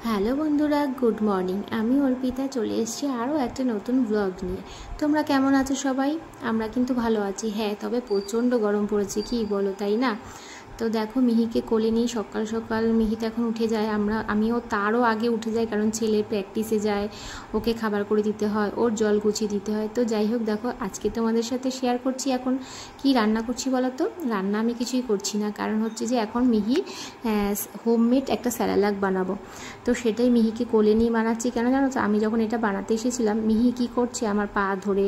Hello বন্ধুরা, good morning. আমি অর্পিতা চলে এসেছি আরও একটা নতুন ব্লগ নিয়ে। তোমরা কেমন আছো সবাই? আমরা কিন্তু ভালো আছি। হ্যাঁ, তবে প্রচণ্ড গরম পড়েছে, কি বলো, তাই না? তো দেখো, মিহিকে কোলে নিয়ে সকাল সকাল মিহি তো এখন উঠে যায়। আমিও তারও আগে উঠে যাই, কারণ ছেলে প্র্যাকটিসে যায়, ওকে খাবার করে দিতে হয়, ওর জল গুছিয়ে দিতে হয়। তো যাই হোক, দেখো আজকে তোমাদের সাথে শেয়ার করছি এখন কি রান্না করছি বলো তো। রান্না আমি কিছুই করছি না, কারণ হচ্ছে যে এখন মিহি হোমমেড একটা স্যালাড বানাবো। তো সেটাই মিহিকে কোলে নিয়ে বানাচ্ছি। কেন জানো তো, আমি যখন এটা বানাতে এসেছিলাম, মিহি কী করছে, আমার পা ধরে,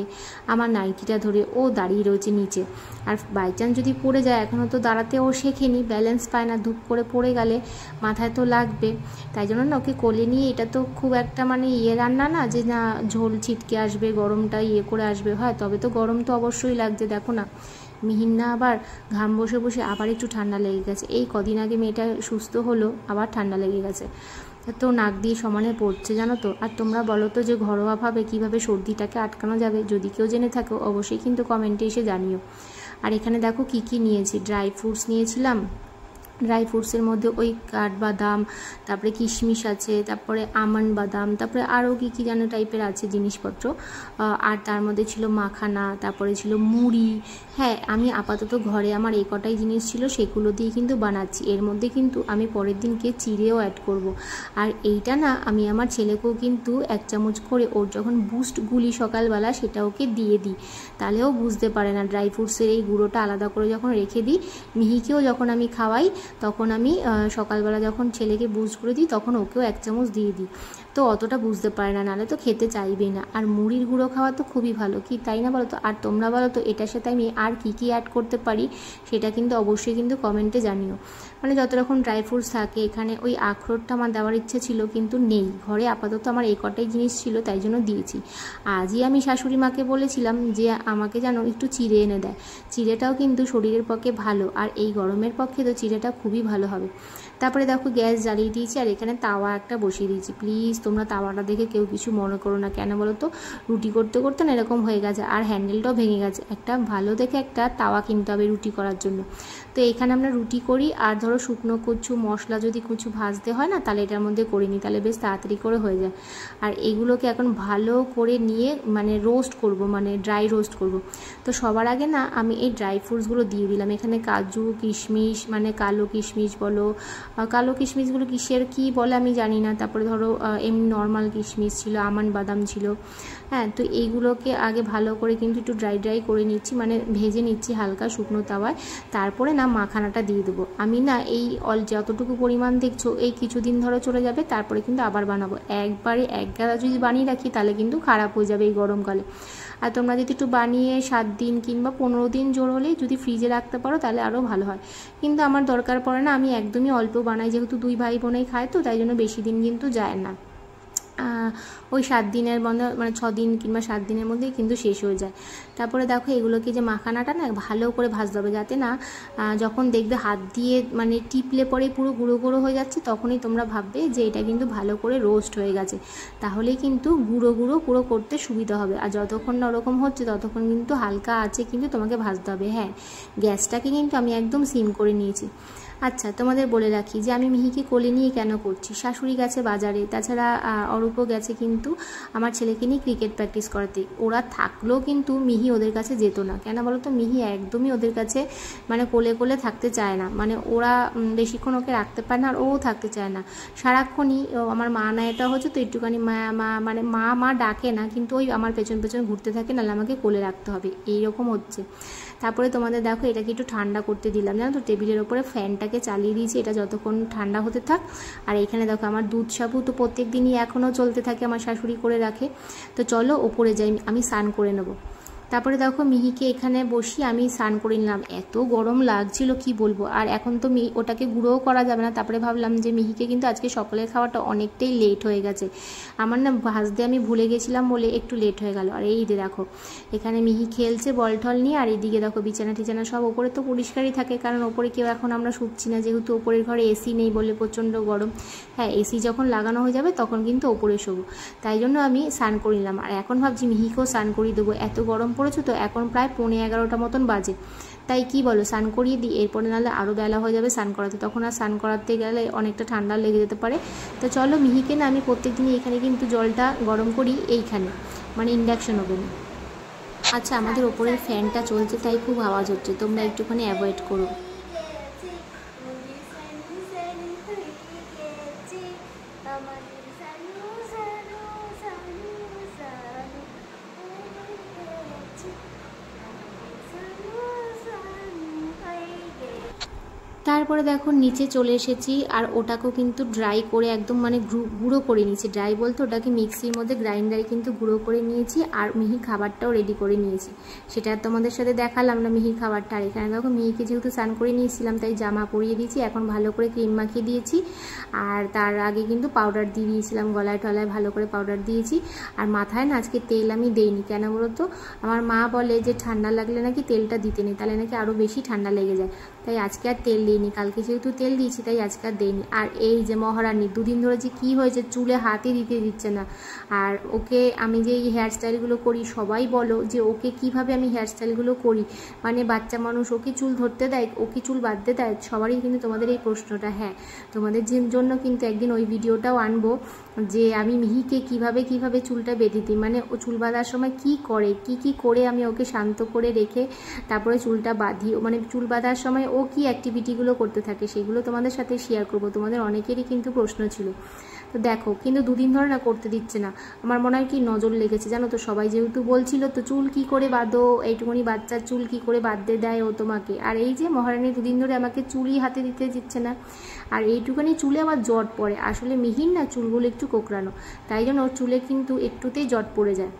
আমার নাইটিটা ধরে ও দাঁড়িয়ে রয়েছে নিচে। আর বাই চান্স যদি পড়ে যায়, এখনও তো দাঁড়াতে ও শেখেনি, ব্যালেন্স পায় না, ধূপ করে পড়ে গেলে মাথায় তো লাগবে। তাই জন্য না ওকে কোলে নিয়ে, এটা তো খুব একটা মানে রান্না না যে না ঝোল ছিটকে আসবে, গরমটা করে আসবে, হয় তবে তো গরম তো অবশ্যই লাগছে। দেখো না, মিহির না আবার ঘাম বসে বসে আবার একটু ঠান্ডা লেগে গেছে। এই কদিন আগে মেয়েটা সুস্থ হলো, আবার ঠান্ডা লেগে গেছে, তো নাক দিয়ে সমানে পড়ছে, জানো তো। আর তোমরা বলো তো যে ঘরোয়াভাবে কীভাবে সর্দিটাকে আটকানো যাবে, যদি কেউ জেনে থাকো অবশ্যই কিন্তু কমেন্টে এসে জানিও। আর এখানে দেখো কি কি নিয়েছি। ড্রাই ফ্রুটস নিয়েছিলাম, ড্রাই ফ্রুটসের মধ্যে ওই কাঠবাদাম, তারপরে কিশমিশ আছে, তারপরে আমন্ড বাদাম, তারপরে আরও কী কী যেন টাইপের আছে জিনিসপত্র। আর তার মধ্যে ছিল মাখানা, তারপরে ছিল মুড়ি। হ্যাঁ, আমি আপাতত ঘরে আমার এই কটাই জিনিস ছিল, সেগুলো দিয়ে কিন্তু বানাচ্ছি। এর মধ্যে কিন্তু আমি পরের দিনকে চিড়েও অ্যাড করব। আর এইটা না আমি আমার ছেলেকেও কিন্তু 1 চামচ করে ওর যখন বুস্ট গুলি সকালবেলা, সেটা ওকে দিয়ে দিই, তাহলেও বুঝতে পারে না। ড্রাই ফ্রুটসের এই গুঁড়োটা আলাদা করে যখন রেখে দিই, মিহিকেও যখন আমি খাওয়াই, তখন আমি সকালবেলা যখন ছেলেকে বুস্ট করে দিই, তখন ওকেও 1 চামচ দিয়ে দিই। তো অতটা বুঝতে পারে না, নাহলে তো খেতে চাইবেই না। আর মুড়ির গুঁড়ো খাওয়া তো খুবই ভালো, কি তাই না বলো তো? আর তোমরা বলো তো এটার সাথে আমি আর কী কী অ্যাড করতে পারি, সেটা কিন্তু অবশ্যই কিন্তু কমেন্টে জানিও। মানে যত রকম ড্রাই ফ্রুটস থাকে এখানে, ওই আখরোটটা আমার দেওয়ার ইচ্ছে ছিল কিন্তু নেই ঘরে, আপাতত আমার এই কটাই জিনিস ছিল, তাই জন্য দিয়েছি। আজই আমি শাশুড়ি মাকে বলেছিলাম যে আমাকে যেন একটু চিড়ে এনে দেয়। চিড়েটাও কিন্তু শরীরের পক্ষে ভালো, আর এই গরমের পক্ষে তো চিড়েটা খুবই ভালো হবে। তারপরে দেখো গ্যাস জ্বালিয়ে দিয়েছি, আর এখানে তাওয়া একটা বসিয়ে দিয়েছি। প্লিজ তোমরা তাওয়াটা দেখে কেউ কিছু মনে করো না, কেন বলো তো, রুটি করতে করতে না এরকম হয়ে গেছে, আর হ্যান্ডেলটাও ভেঙে গেছে। একটা ভালো দেখে একটা তাওয়া কিনতে হবে রুটি করার জন্য। তো এখানে আমরা রুটি করি, আর ধরো শুকনো কিছু মশলা যদি কিছু ভাজতে হয় না, তাহলে এটার মধ্যে করে নিই, তাহলে বেশ তাড়াতাড়ি করে হয়ে যায়। আর এগুলোকে এখন ভালো করে নিয়ে মানে রোস্ট করব, মানে ড্রাই রোস্ট করব। তো সবার আগে না আমি এই ড্রাই ফ্রুটসগুলো দিয়ে দিলাম। এখানে কাজু কিশমিশ, মানে কালো কিশমিশ বলো, কালো কিশমিশগুলো কিসের কী বলে আমি জানি না। তারপরে ধরো এমনি নর্মাল কিশমিশ ছিল, আমন্ড বাদাম ছিল। হ্যাঁ, তো এইগুলোকে আগে ভালো করে কিন্তু একটু ড্রাই করে নিচ্ছি, মানে ভেজে নিচ্ছি হালকা শুকনো তাওয়ায়। তারপরে না মাখানাটা দিয়ে দেবো। আমি না এই যতটুকু পরিমাণ দেখছো, এই কিছুদিন ধরে চলে যাবে, তারপরে কিন্তু আবার বানাবো। একবারে এক গাদা যদি বানিয়ে রাখি, তাহলে কিন্তু খারাপ হয়ে যাবে এই গরমকালে। আর তোমরা যদি একটু বানিয়ে 7 দিন কিংবা 15 দিন জোর হলেই যদি ফ্রিজে রাখতে পারো, তাহলে আরও ভালো হয়। কিন্তু আমার দরকার পড়ে না, আমি একদমই অল্প বানাই, যেহেতু 2 ভাই বোনেই খায়, তো তাই জন্য বেশি দিন কিন্তু যায় না। ওই 7 দিনের মধ্যে, মানে 6 দিন কিংবা 7 দিনের মধ্যেই কিন্তু শেষ হয়ে যায়। তারপরে দেখো এগুলোকে যে মাখানাটা না ভালো করে ভাজতে হবে, যাতে না যখন দেখবে হাত দিয়ে মানে টিপলে পরে পুরো গুঁড়ো গুঁড়ো হয়ে যাচ্ছে, তখনই তোমরা ভাববে যে এটা কিন্তু ভালো করে রোস্ট হয়ে গেছে। তাহলেই কিন্তু গুঁড়ো গুঁড়ো পুরো করতে সুবিধা হবে। আর যতক্ষণ না ওরকম হচ্ছে, ততক্ষণ কিন্তু হালকা আছে কিন্তু তোমাকে ভাজতে হবে। হ্যাঁ, গ্যাসটাকে কিন্তু আমি একদম সিম করে নিয়েছি। আচ্ছা, তোমাদের বলে রাখি যে আমি মিহিকে কোলে নিয়ে কেন করছি। শাশুড়ি গেছে বাজারে, তাছাড়া অরূপও গেছে কিন্তু আমার ছেলেকে নিয়ে ক্রিকেট প্র্যাকটিস করাতে। ওরা থাকলেও কিন্তু মিহি ওদের কাছে যেত না। কেন বলো তো, মিহি একদমই ওদের কাছে মানে কোলে কোলে থাকতে চায় না, মানে ওরা বেশিক্ষণ ওকে রাখতে পারে না, আর ও থাকতে চায় না। সারাক্ষণই আমার মা না এটা হচ্ছে তো একটুখানি মানে মা ডাকে না, কিন্তু ওই আমার পেছন পেছন ঘুরতে থাকে, নাহলে আমাকে কোলে রাখতে হবে, এইরকম হচ্ছে। তারপরে তোমাদের দেখো এটাকে একটু ঠান্ডা করতে দিলাম, জানো তো, টেবিলের ওপরে ফ্যানটাকে চালিয়ে দিয়েছি, এটা যতক্ষণ ঠান্ডা হতে থাক। আর এখানে দেখো আমার দুধ সাবু তো প্রত্যেক দিনই এখনও চলতে থাকে, আমার শাশুড়ি করে রাখে। তো চলো ওপরে যাই, আমি স্নান করে নেবো। তারপরে দেখো মিহিকে এখানে বসি, আমি স্নান করে নিলাম। এত গরম লাগছিল কি বলবো। আর এখন তো ওটাকে গুঁড়োও করা যাবে না। তারপরে ভাবলাম যে মিহিকে কিন্তু আজকে সকালের খাওয়াটা অনেকটাই লেট হয়ে গেছে, আমার না ভাজতে আমি ভুলে গেছিলাম বলে একটু লেট হয়ে গেল। আর এই দেখো এখানে মিহি খেলছে বল টল নিয়ে, আর এইদিকে দেখো বিছানা টিছানা সব ওপরে তো পরিষ্কারই থাকে, কারণ ওপরে কেউ এখন আমরা শুচ্ছি না, যেহেতু ওপরের ঘরে এসি নেই বলে প্রচণ্ড গরম। হ্যাঁ, এসি যখন লাগানো হয়ে যাবে তখন কিন্তু ওপরে শোবো, তাই জন্য আমি স্নান করে নিলাম। আর এখন ভাবছি মিহিকেও স্নান করিয়ে দেবো, এত গরম পড়েছো তো, এখন প্রায় 11:15 মতন বাজে। তাই কি বলো, স্নান করিয়ে দিই, এরপরে নাহলে আরও বেলা হয়ে যাবে স্নান করাতে, তখন আর স্নান করাতে গেলে অনেকটা ঠান্ডা লেগে যেতে পারে। তো চলো, মিহিকে না আমি প্রত্যেকদিনই এখানে কিন্তু জলটা গরম করি, এইখানে মানে ইন্ডাকশন ওভেনে। আচ্ছা, আমাদের ওপরের ফ্যানটা চলছে তাই খুব আওয়াজ হচ্ছে, তোমরা একটুখানি অ্যাভয়েড করো। তারপরে দেখো নিচে চলে এসেছি, আর ওটাকেও কিন্তু ড্রাই করে একদম মানে গুঁড়ো করে নিয়েছি। ড্রাই বলতে ওটাকে মিক্সির মধ্যে গ্রাইন্ডারে কিন্তু গুঁড়ো করে নিয়েছি, আর মিহি খাবারটাও রেডি করে নিয়েছি। সেটা তোমাদের সাথে দেখালাম না মিহির খাবারটা। আর এখানে দেখো মিহিকে যেহেতু স্নান করে নিয়েছিলাম তাই জামা পরিয়ে দিয়েছি, এখন ভালো করে ক্রিম মাখিয়ে দিয়েছি, আর তার আগে কিন্তু পাউডার দিয়ে দিয়েছিলাম, গলায় টলায় ভালো করে পাউডার দিয়েছি। আর মাথায় না আজকে তেল আমি দেইনি, কেন বলো তো, আমার মা বলে যে ঠান্ডা লাগলে নাকি তেলটা দিতে নেই, তাহলে নাকি আরও বেশি ঠান্ডা লেগে যায়, তাই আজকে আর তেল দিইনি। কালকে যেহেতু তেল দিয়েছি তাই আজকে আর দিইনি। আর এই যে মহারানী দুদিন ধরে যে কী হয়েছে, চুলে হাতই দিতে দিচ্ছে না। আর ওকে আমি যে এই হেয়ারস্টাইলগুলো করি, সবাই বলো যে ওকে কিভাবে আমি হেয়ারস্টাইলগুলো করি, মানে বাচ্চা মানুষ ওকে চুল ধরতে দেয়, ওকে চুল বাঁধতে দেয়, সবারই কিন্তু তোমাদের এই প্রশ্নটা। হ্যাঁ, তোমাদের জন্য কিন্তু একদিন ওই ভিডিওটাও আনবো যে আমি মিহিকে কিভাবে চুলটা বেঁধে দিই, মানে ও চুল বাঁধার সময় কি করে, কি করে আমি ওকে শান্ত করে রেখে তারপরে চুলটা বাঁধি, মানে চুল বাঁধার সময় ও কি অ্যাক্টিভিটিগুলো করতে থাকে সেগুলো তোমাদের সাথে শেয়ার করবো। তোমাদের অনেকেরই কিন্তু প্রশ্ন ছিল। তো দেখো কিন্তু দুদিন ধরে না করতে দিচ্ছে না, আমার মনে হয় কি নজর লেগেছে জানো তো, সবাই যেহেতু বলছিল তো চুল কি করে বাঁধো, এইটুকুনি বাচ্চার চুল কি করে বাঁধতে দেয় ও তোমাকে। আর এই যে মহারানী দুদিন ধরে আমাকে চুলই হাতে দিতে দিচ্ছে না, আর এইটুখানি চুলে আবার জট পড়ে। আসলে মিহির না চুলগুলো একটু কোঁকড়ানো, তাই জন্য ওর চুলে কিন্তু একটুতেই জট পড়ে যায়।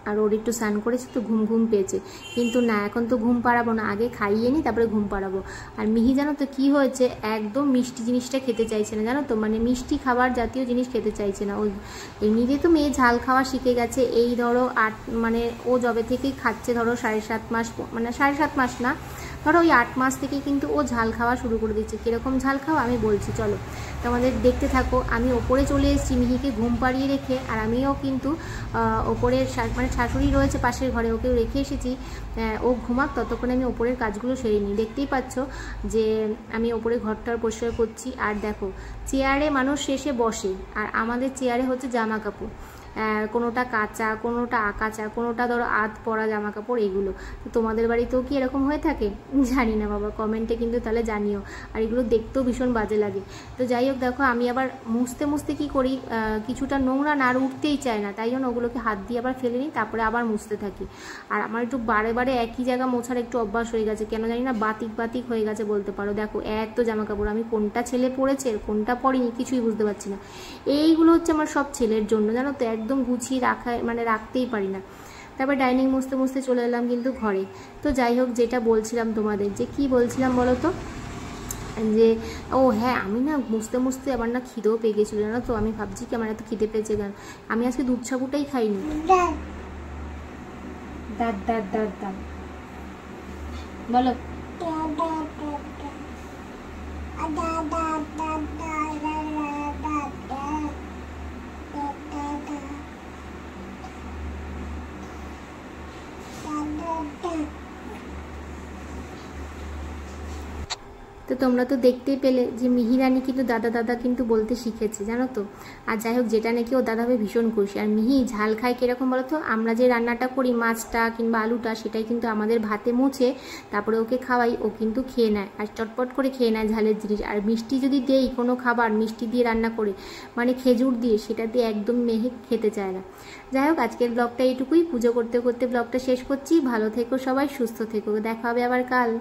আর ওর একটু স্নান করেছে তো ঘুম পেয়েছে, কিন্তু না এখন তো ঘুম পাড়াবো না, আগে খাইয়ে নিই তারপরে ঘুম পাড়াবো। আর মিহি জানো তো কি হয়েছে, একদম মিষ্টি জিনিসটা খেতে চাইছে না জানো তো, মানে মিষ্টি খাবার জাতীয় জিনিস খেতে চাইছে না। ও এমনিতে তো মেয়ে ঝাল খাওয়া শিখে গেছে, এই ধরো মানে ও যবে থেকেই খাচ্ছে ধরো 7.5 মাস, মানে 7.5 মাস না, ধরো ওই 8 মাস থেকে কিন্তু ও ঝাল খাওয়া শুরু করে দিচ্ছে। কীরকম ঝাল খাওয়া আমি বলছি, চলো তোমাদের দেখতে থাকো। আমি ওপরে চলে এসেছি মিহিকে ঘুম পাড়িয়ে রেখে, আর আমিও কিন্তু ওপরের মানে শাশুড়ি রয়েছে পাশের ঘরে, ওকেও রেখে এসেছি, ও ঘুমাক ততক্ষণে আমি ওপরের কাজগুলো সেরে নিই। দেখতেই পাচ্ছ যে আমি ওপরে ঘরটার পরিষ্কার করছি। আর দেখো চেয়ারে মানুষ শেষে বসে, আর আমাদের চেয়ারে হচ্ছে জামা কাপড়, কোনোটা কাঁচা, কোনোটা আকাচা, কোনোটা ধরো আধ পরা জামা কাপড়, এগুলো। তো তোমাদের বাড়িতেও কি এরকম হয়ে থাকে জানি না বাবা, কমেন্টে কিন্তু তাহলে জানিও। আর এগুলো দেখতেও ভীষণ বাজে লাগে। তো যাই হোক দেখো আমি আবার মুছতে কি করি, কিছুটা নোংরা না আর উঠতেই চায় না, তাই জন্য ওগুলোকে হাত দিয়ে আবার ফেলে নিই, তারপরে আবার মুছতে থাকি। আর আমার একটু বারে একই জায়গা মোছার একটু অভ্যাস হয়ে গেছে, কেন জানি না বাতিক হয়ে গেছে বলতে পারো। দেখো এত জামা কাপড়, আমি কোনটা ছেলে পরেছে কোনটা পরিনি কিছুই বুঝতে পারছি না। এইগুলো হচ্ছে আমার সব ছেলের জন্য জানো তো, একদম গুছিয়ে মানে রাখতেই পারি না। তারপর ডাইনিং মুছতে চলে এলাম কিন্তু ঘরে। তো যাই হোক, যেটা বলছিলাম তোমাদের, যে কি বলছিলাম বলো তো, যে ও হ্যাঁ আমি না মুছতে আমার না খিদেও পেয়ে গেছিলো জানো তো। আমি ভাবছি কি আমার এত খিদে পেয়েছে কেন, আমি আজকে দুধ সাবুটাই খাইনি। দাঁত বলো তো তোমরা তো দেখতেই পেলে যে মিহিরানি কিন্তু দাদা কিন্তু বলতে শিখেছে জানো তো। আর যাই হোক, যেটা নাকি ও দাদা ভাই ভীষণ খুশি। আর মিহি ঝাল খায় কীরকম বলো তো, আমরা যে রান্নাটা করি মাছটা কিংবা আলুটা, সেটাই কিন্তু আমাদের ভাতে মুছে তারপরে ওকে খাওয়াই, ও কিন্তু খেয়ে নেয় আর চটপট করে খেয়ে নেয় ঝালের জিনিস। আর মিষ্টি যদি দেই কোনো খাবার মিষ্টি দিয়ে রান্না করে, মানে খেজুর দিয়ে, সেটা দিয়ে একদম মেহে খেতে চায় না। যাই হোক, আজকের ব্লগটা এইটুকুই, পুজো করতে ব্লগটা শেষ করছি। ভালো থেকো সবাই, সুস্থ থেকো, দেখা হবে আবার কাল।